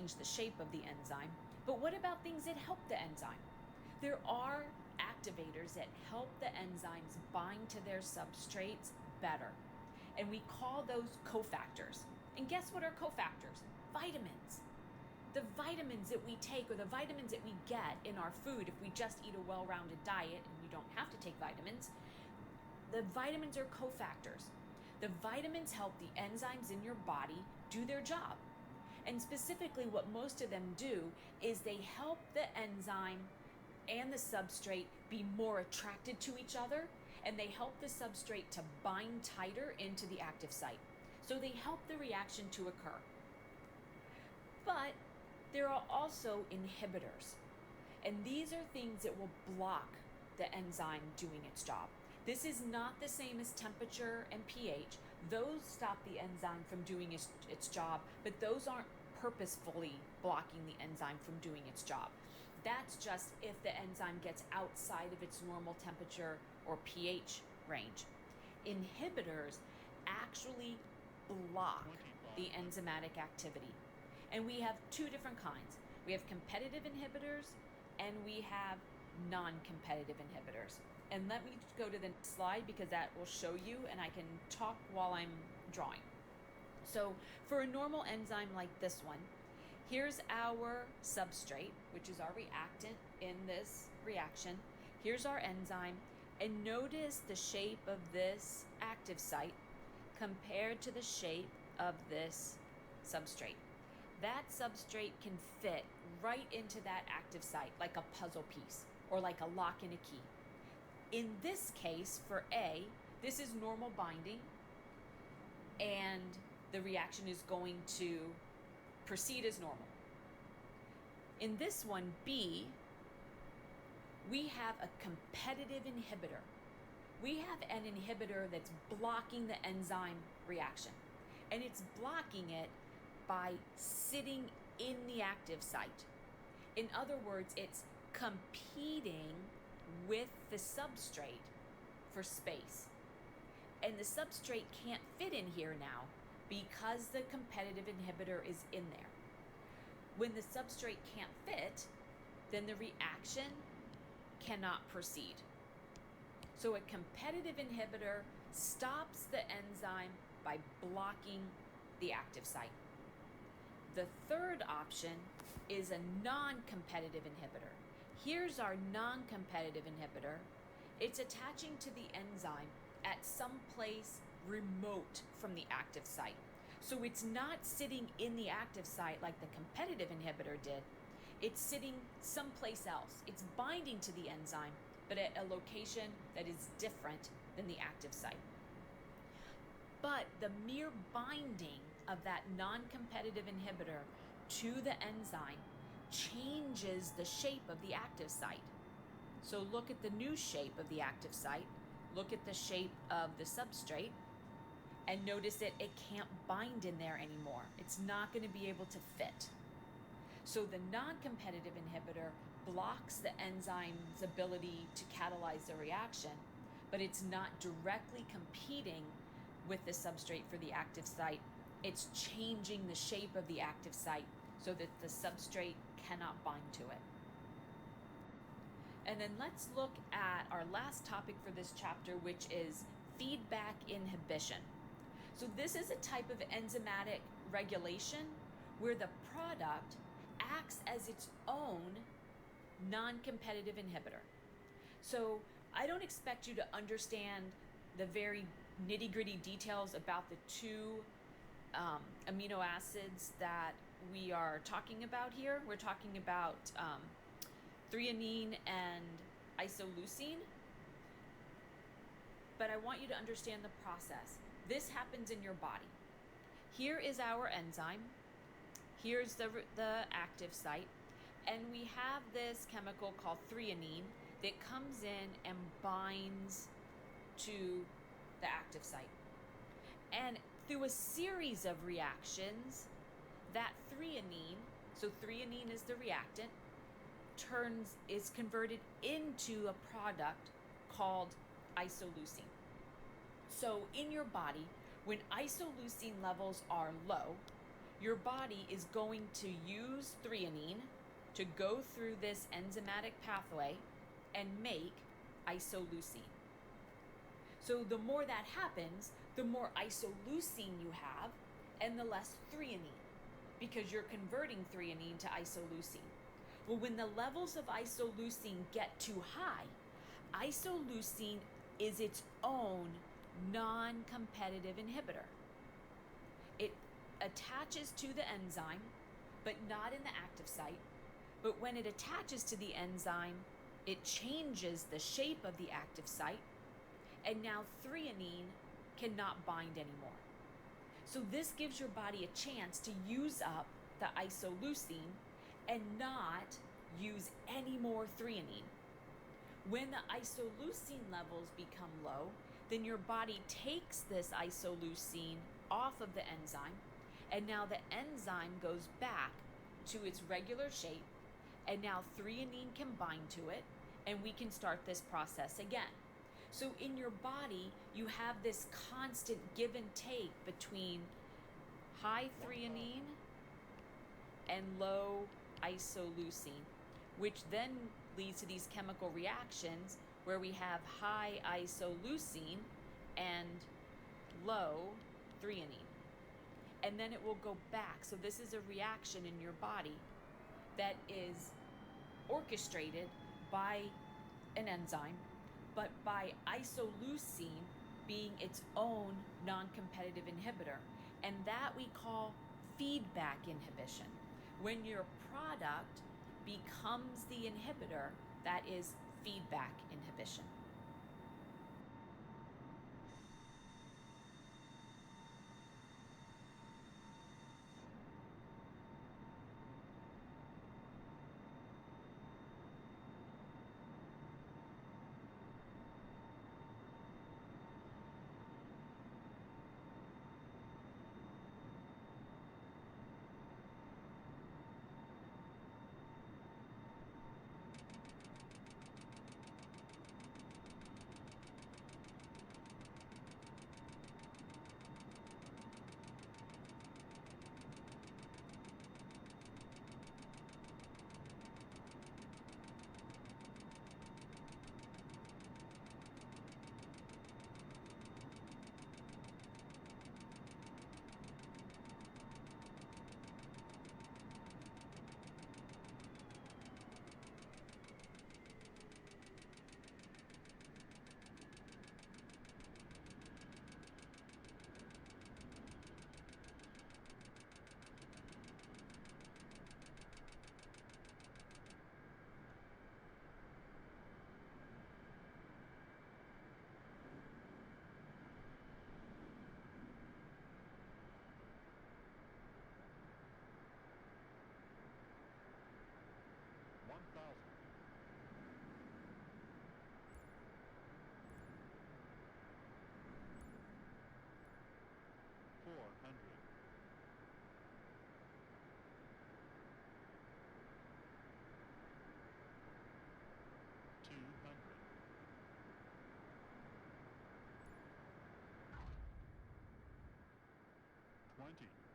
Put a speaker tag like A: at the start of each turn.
A: change the shape of the enzyme. But what about things that help the enzyme? There are activators that help the enzymes bind to their substrates better. And we call those cofactors. And guess what are cofactors? Vitamins. The vitamins that we take, or the vitamins that we get in our food if we just eat a well-rounded diet and you don't have to take vitamins, the vitamins are cofactors. The vitamins help the enzymes in your body do their job. And specifically what most of them do is they help the enzyme and the substrate be more attracted to each other, and they help the substrate to bind tighter into the active site. So they help the reaction to occur. But there are also inhibitors, and these are things that will block the enzyme doing its job. This is not the same as temperature and pH. Those stop the enzyme from doing its job, but those aren't purposefully blocking the enzyme from doing its job. That's just if the enzyme gets outside of its normal temperature or pH range. Inhibitors actually block the enzymatic activity. And we have two different kinds. We have competitive inhibitors and we have non-competitive inhibitors. And let me go to the next slide because that will show you, and I can talk while I'm drawing. So for a normal enzyme like this one, here's our substrate, which is our reactant in this reaction. Here's our enzyme, and notice the shape of this active site compared to the shape of this substrate. That substrate can fit right into that active site like a puzzle piece or like a lock and a key. In this case, for A, this is normal binding, and the reaction is going to proceed as normal. In this one, B, we have a competitive inhibitor. We have an inhibitor that's blocking the enzyme reaction, and it's blocking it by sitting in the active site. In other words, it's competing with the substrate for space. And the substrate can't fit in here now because the competitive inhibitor is in there. When the substrate can't fit, then the reaction cannot proceed. So a competitive inhibitor stops the enzyme by blocking the active site. The third option is a non-competitive inhibitor. Here's our non-competitive inhibitor. It's attaching to the enzyme at some place remote from the active site. So it's not sitting in the active site like the competitive inhibitor did. It's sitting someplace else. It's binding to the enzyme, but at a location that is different than the active site. But the mere binding of that non-competitive inhibitor to the enzyme changes the shape of the active site. So look at the new shape of the active site, look at the shape of the substrate, and notice that it can't bind in there anymore. It's not going to be able to fit. So the non-competitive inhibitor blocks the enzyme's ability to catalyze the reaction, but it's not directly competing with the substrate for the active site. It's changing the shape of the active site so that the substrate cannot bind to it. And then let's look at our last topic for this chapter, which is feedback inhibition. So this is a type of enzymatic regulation where the product acts as its own non-competitive inhibitor. So I don't expect you to understand the very nitty-gritty details about the two amino acids that we are talking about here. We're talking about threonine and isoleucine. But I want you to understand the process. This happens in your body. Here is our enzyme. Here's the active site. And we have this chemical called threonine that comes in and binds to the active site. And through a series of reactions, that threonine, so threonine is the reactant, is converted into a product called isoleucine. So in your body, when isoleucine levels are low, your body is going to use threonine to go through this enzymatic pathway and make isoleucine. So the more that happens, the more isoleucine you have and the less threonine, because you're converting threonine to isoleucine. Well, when the levels of isoleucine get too high, isoleucine is its own non-competitive inhibitor. It attaches to the enzyme, but not in the active site. But when it attaches to the enzyme, it changes the shape of the active site, and now threonine cannot bind anymore. So this gives your body a chance to use up the isoleucine and not use any more threonine. When the isoleucine levels become low, then your body takes this isoleucine off of the enzyme, and now the enzyme goes back to its regular shape, and now threonine can bind to it, and we can start this process again. So in your body, you have this constant give and take between high threonine and low isoleucine, which then leads to these chemical reactions where we have high isoleucine and low threonine. And then it will go back. So this is a reaction in your body that is orchestrated by an enzyme, but by isoleucine being its own non-competitive inhibitor. And that we call feedback inhibition. When your product becomes the inhibitor, that is feedback inhibition.
B: Plenty.